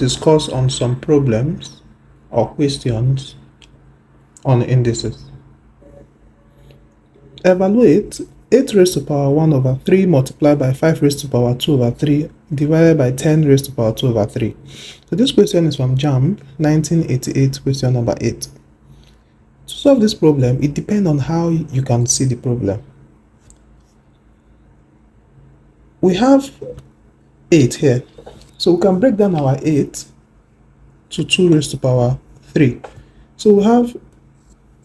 discuss on some problems or questions on indices. Evaluate 8 raised to power 1 over 3 multiplied by 5 raised to power 2 over 3 divided by 10 raised to power 2 over 3. So this question is from JAMB 1988, question number 8. To solve this problem, it depends on how you can see the problem. We have 8 here. So we can break down our 8 to 2 raised to power 3. So we have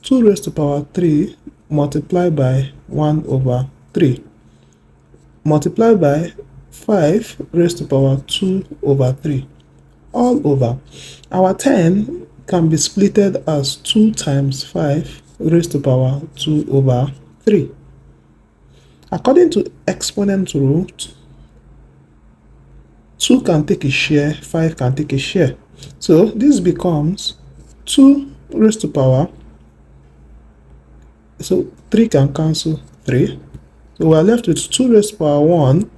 2 raised to power 3 multiplied by 1 over 3 multiplied by 5 raised to power 2 over 3 all over. Our 10 can be splitted as 2 times 5 raised to power 2 over 3. According to exponent rule, 2 can take a share, 5 can take a share. So this becomes 2 raised to power, so 3 can cancel 3. So we are left with 2 raised to power 1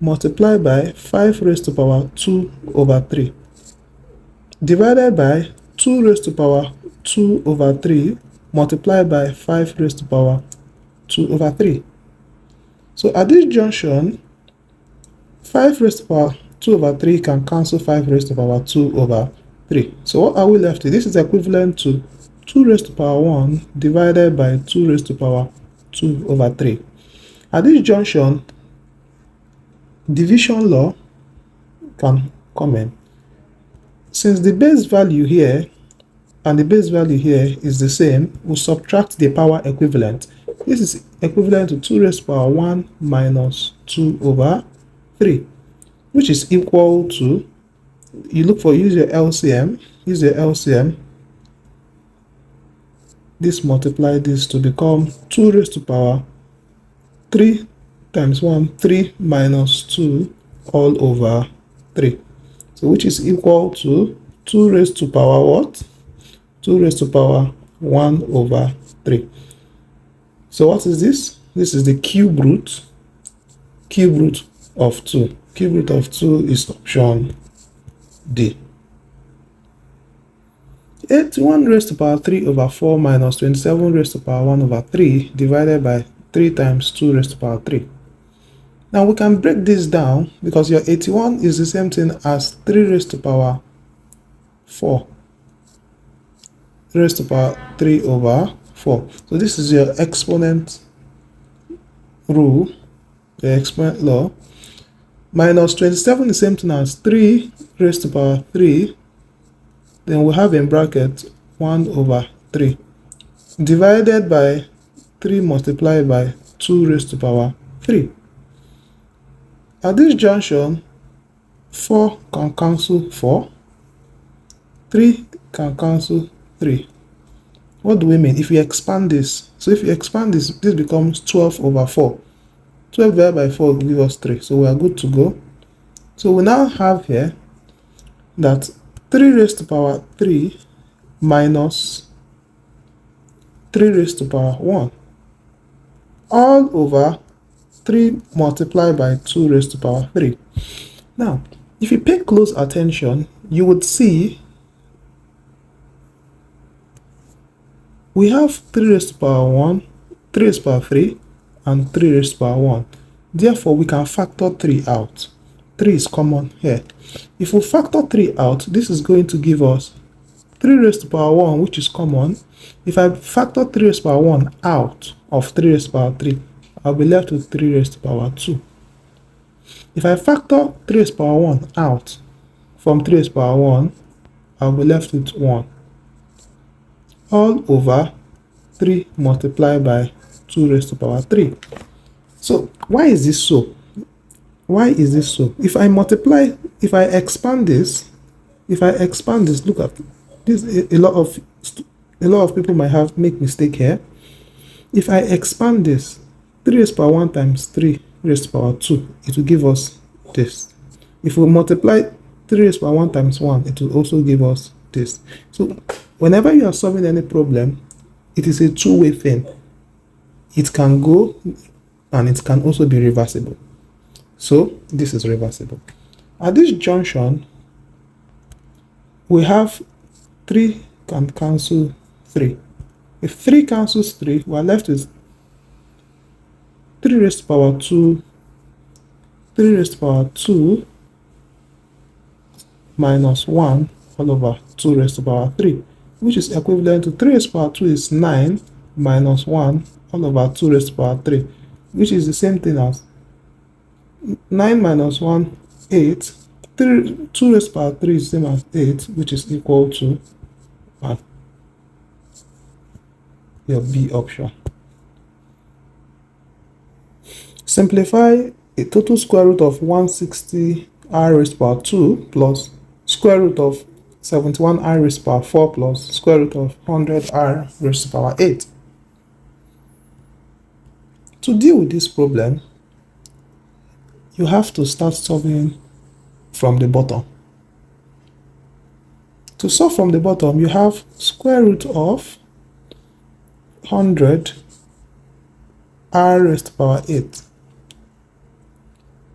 multiplied by 5 raised to power 2 over 3 divided by 2 raised to power 2 over 3 multiplied by 5 raised to power 2 over 3. So at this junction, 5 raised to power 2 over 3 can cancel 5 raised to power 2 over 3. So what are we left with? This is equivalent to 2 raised to power 1 divided by 2 raised to power 2 over 3. At this junction, division law can come in. Since the base value here and the base value here is the same, we'll subtract the power equivalent. This is equivalent to 2 raised to power 1 minus 2 over 3, which is equal to, use your LCM, this multiply this to become 2 raised to power 3 times 1, 3 minus 2 all over 3. So which is equal to 2 raised to power what? 2 raised to power 1 over 3. So what is this? This is the cube root of 2. Cube root of 2 is option D. 81 raised to power 3 over 4 minus 27 raised to power 1 over 3 divided by 3 times 2 raised to power 3. Now we can break this down because your 81 is the same thing as 3 raised to power 4 raised to power 3 over 4. So this is your exponent rule, the exponent law. Minus 27 is the same thing as 3 raised to power 3. Then we have in bracket 1 over 3 divided by 3 multiplied by 2 raised to power 3. At this junction, 4 can cancel 4, 3 can cancel 3. What do we mean? If we expand this, so if you expand this, this becomes 12 over 4. 12 divided by 4 will give us 3, so we are good to go. So we now have here that 3 raised to power 3 minus 3 raised to power 1 all over 3 multiplied by 2 raised to power 3. Now, if you pay close attention, you would see we have 3 raised to power 1, 3 raised to power 3, and 3 raised to power 1. Therefore, we can factor 3 out. 3 is common here. If we factor 3 out, this is going to give us 3 raised to power 1, which is common. If I factor 3 raised to power 1 out of 3 raised to power 3, I'll be left with 3 raised to power 2. If I factor 3 raised to power 1 out from 3 raised to power 1, I'll be left with 1 all over 3 multiplied by 2 raised to power 3. So why is this so? Why is this so? If I expand this, look at this. A lot of people might make mistake here. If I expand this, 3 raised to power 1 times 3 raised to power 2, it will give us this. If we multiply 3 raised to power 1 times 1, it will also give us this. So whenever you are solving any problem, it is a two-way thing. It can go and it can also be reversible. So this is reversible. At this junction, we have 3 can cancel 3. If 3 cancels 3, we are left with 3 raised to power 2, 3 raised to power 2 minus 1 all over 2 raised to power 3, which is equivalent to 3 raised to power 2 is 9 minus 1 all over 2 raised to power 3, which is the same thing as 9 minus 1, 8. 2 raised to power 3 is the same as 8, which is equal to 1. Your B option. Simplify a total square root of 160 r raised to power 2 plus square root of 71 r raised to power 4 plus square root of 100 r raised to power 8. To deal with this problem, you have to start solving from the bottom. To solve from the bottom, you have square root of 100 r raised to power 8.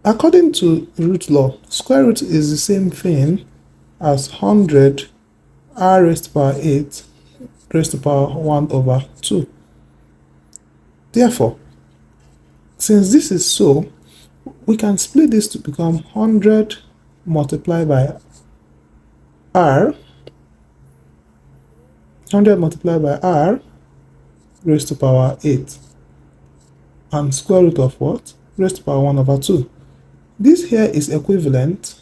According to root law, square root is the same thing as 100 r raised to power 8 raised to power 1 over 2. Therefore, since this is so, we can split this to become 100 multiplied by r, 100 multiplied by r raised to power 8, and square root of what? Raised to power 1 over 2. This here is equivalent,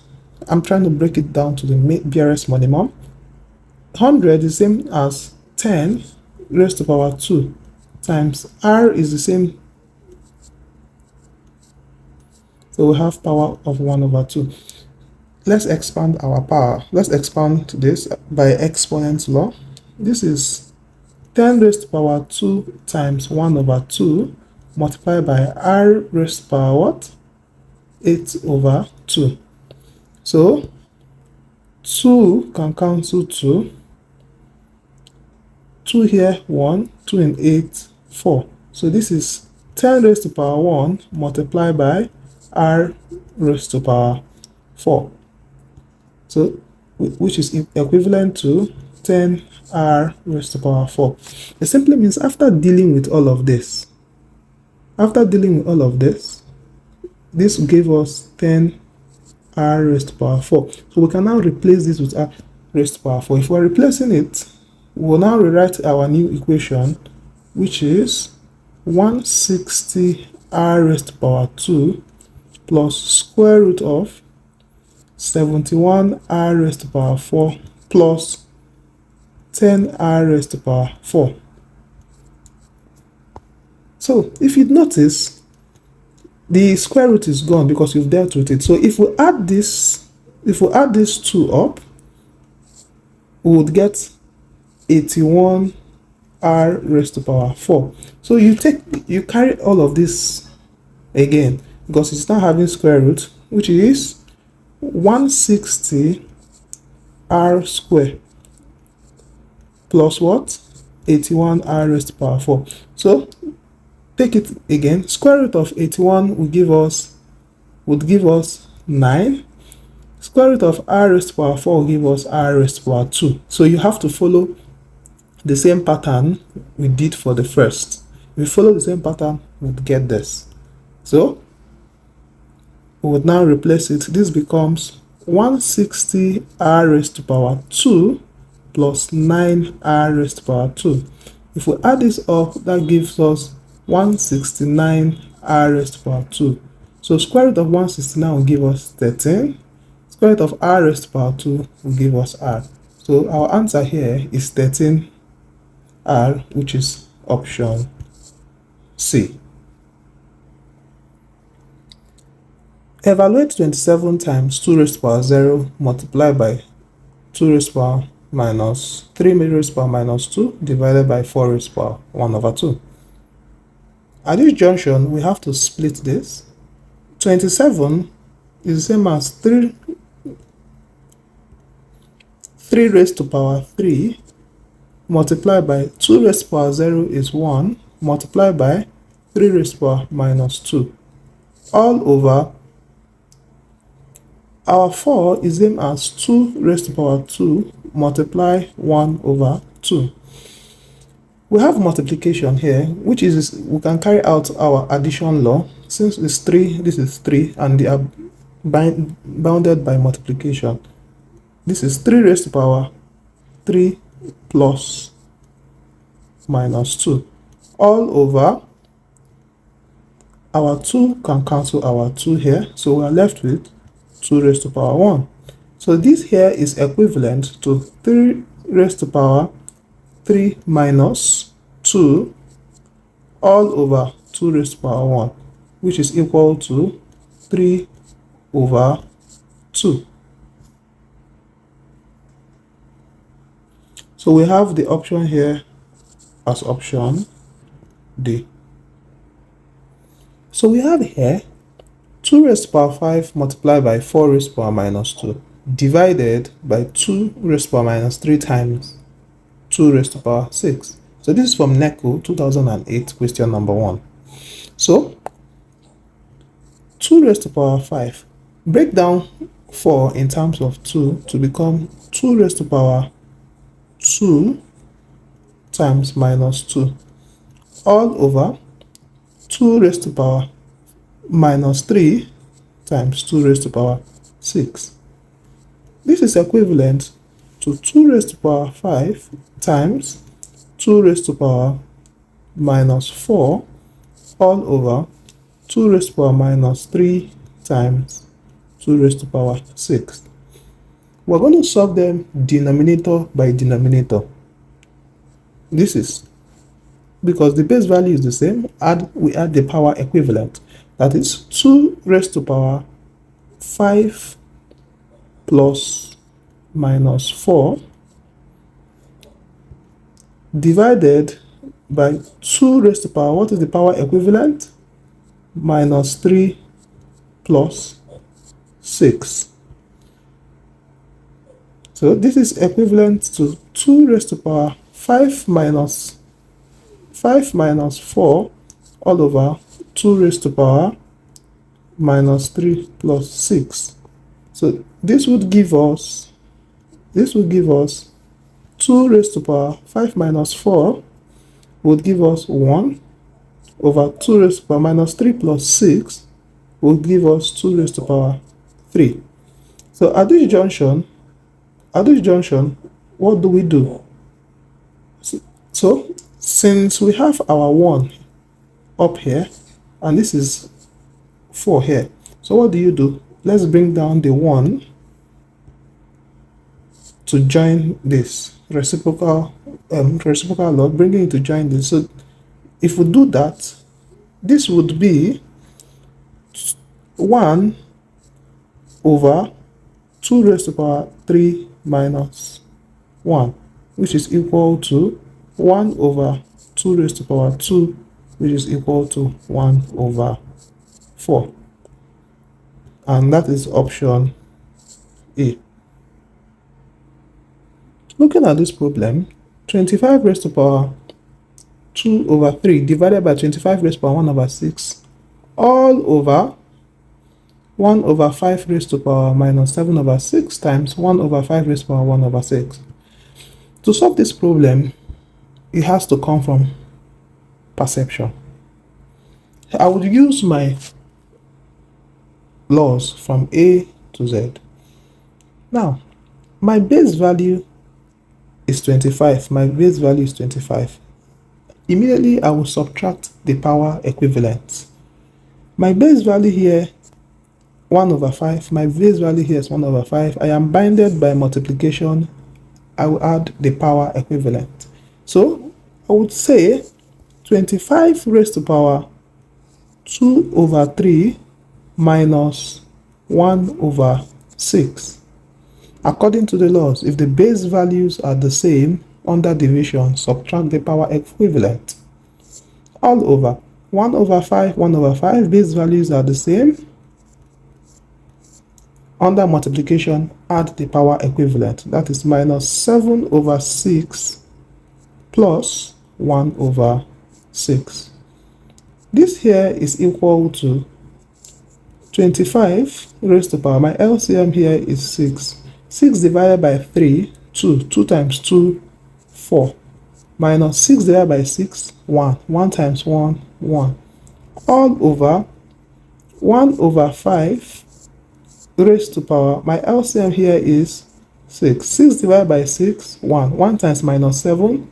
I'm trying to break it down to the barest minimum. 100 is the same as 10 raised to power 2 times r is the same, so we have power of 1 over 2. Let's expand our power. Let's expand this by exponent law. This is 10 raised to power 2 times 1 over 2 multiplied by r raised to power what? 8 over 2. So 2 can cancel 2. 2 here 1, 2 and 8, 4. So this is 10 raised to power 1 multiplied by r raised to power 4. So which is equivalent to 10 r raised to power 4. It simply means after dealing with all of this, this gave us 10 r raised to power 4. So we can now replace this with r raised to power 4. If we're replacing it, we'll now rewrite our new equation, which is 160 r raised to power 2 plus square root of 71 r raised to power 4 plus 10 r raised to power 4. So if you notice, the square root is gone because you've dealt with it. So if we add these two up, we would get 81 r raised to power 4. So you carry all of this again because it's now having square root, which is 160 r squared plus what? 81 r raised to power 4. So take it again. Square root of 81 would give us 9. Square root of r raised to power 4 will give us r raised to power 2. So you have to follow the same pattern we did for the first. If we follow the same pattern, we'd get this. So we would now replace it. This becomes 160 r raised to power 2 plus 9 r raised to power 2. If we add this up, that gives us 169 r raised to power 2. So square root of 169 will give us 13. Square root of r raised to power 2 will give us r. So our answer here is 13 r, which is option C. Evaluate 27 times 2 raised to power 0 multiplied by 2 raised to power minus 3 raised to power minus 2 divided by 4 raised to power 1 over 2. At this junction, we have to split this. 27 is the same as 3 raised to power 3 multiplied by 2 raised to power 0 is 1 multiplied by 3 raised to power minus 2 all over our 4 is the same as 2 raised to power 2 multiply 1 over 2. We have multiplication here, which is we can carry out our addition law. Since it's 3, this is 3, and they are bounded by multiplication. This is 3 raised to power 3 plus minus 2 all over our 2 can cancel our 2 here, so we are left with 2 raised to power 1. So this here is equivalent to 3 raised to power 3 minus 2 all over 2 raised to power 1, which is equal to 3 over 2. So we have the option here as option D. So we have here 2 raised to power 5 multiplied by 4 raised to power minus 2 divided by 2 raised to power minus 3 times 2 raised to power 6. So this is from NECO 2008, question number 1. So 2 raised to power 5. Break down 4 in terms of 2 to become 2 raised to power 2 times minus 2 all over 2 raised to power minus 3 times 2 raised to power 6. This is equivalent to 2 raised to power 5 times 2 raised to power minus 4 all over 2 raised to power minus 3 times 2 raised to power 6. We're going to solve them denominator by denominator. This is because the base value is the same, we add the power equivalent. That is 2 raised to power 5 plus minus 4 divided by 2 raised to power, what is the power equivalent? Minus 3 plus 6. So this is equivalent to 2 raised to power 5 minus 4 all over 2 raised to power minus 3 plus 6. So this would give us 2 raised to power 5 minus 4 would give us 1 over 2 raised to power minus 3 plus 6 would give us 2 raised to power 3. So at this junction, what do we do? So since we have our 1 up here and this is 4 here, so what do? Let's bring down the 1 to join this reciprocal log, bringing it to join this. So if we do that, this would be 1 over 2 raised to power 3 minus 1, which is equal to 1 over 2 raised to power 2, which is equal to 1 over 4. And that is option A. Looking at this problem, 25 raised to power 2 over 3 divided by 25 raised to power 1 over 6 all over 1 over 5 raised to power minus 7 over 6 times 1 over 5 raised to power 1 over 6. To solve this problem, it has to come from perception. I would use my laws from A to Z. Now, my base value is 25. My base value is 25. Immediately, I will subtract the power equivalent. My base value here, 1 over 5. My base value here is 1 over 5. I am bounded by multiplication. I will add the power equivalent. So, I would say 25 raised to power 2 over 3 minus 1 over 6. According to the laws, if the base values are the same under division, subtract the power equivalent. All over 1 over 5, 1 over 5, base values are the same. Under multiplication, add the power equivalent. That is minus 7 over 6 plus 1 over 6. This here is equal to 25 raised to power. My LCM here is 6. 6 divided by 3, 2. 2. 2 times 2, 4. Minus 6 divided by 6, 1. 1 times 1, 1. All over 1 over 5 raised to power, my LCM here is 6. 6 divided by 6, 1. 1 times minus 7,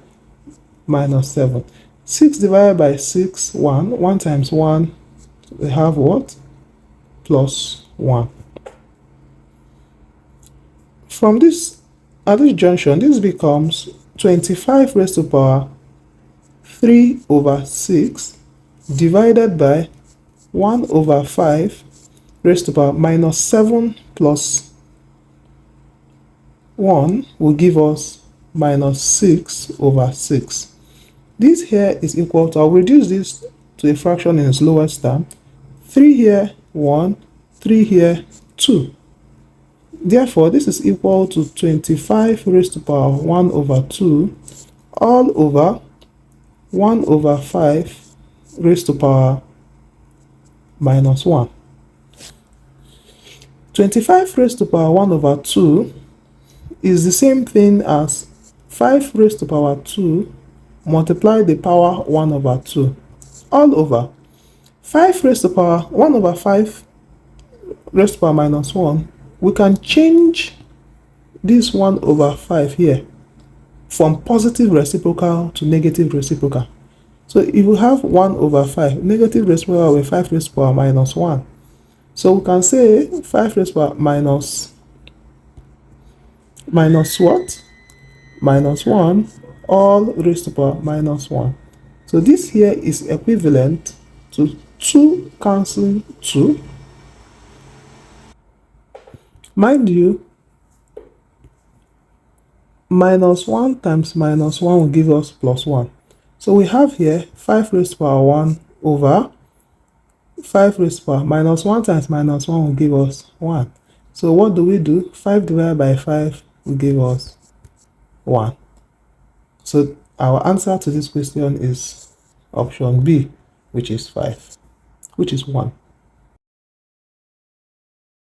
minus 7. 6 divided by 6, 1. 1 times 1, we have what? Plus 1. From this, at this junction, this becomes 25 raised to power 3 over 6 divided by 1 over 5 raised to power minus 7 plus 1 will give us minus 6 over 6. This here is equal to, I'll reduce this to a fraction in its lowest term. 3 here, 1, 3 here, 2. Therefore, this is equal to 25 raised to power 1 over 2 all over 1 over 5 raised to power minus 1. 25 raised to power 1 over 2 is the same thing as 5 raised to power 2 multiply the power 1 over 2 all over 5 raised to power 1 over 5 raised to power minus 1. We can change this 1 over 5 here from positive reciprocal to negative reciprocal. So if we have 1 over 5, negative reciprocal with 5 raised to power minus 1. So we can say 5 raised to power minus what? Minus 1 all raised to power minus 1. So this here is equivalent to 2 cancelling 2. Mind you, minus 1 times minus 1 will give us plus 1. So we have here 5 raised to power 1 over 5 raised to power minus 1 times minus 1 will give us 1. So what do? 5 divided by 5 will give us 1. So our answer to this question is option B, which is 5, which is 1.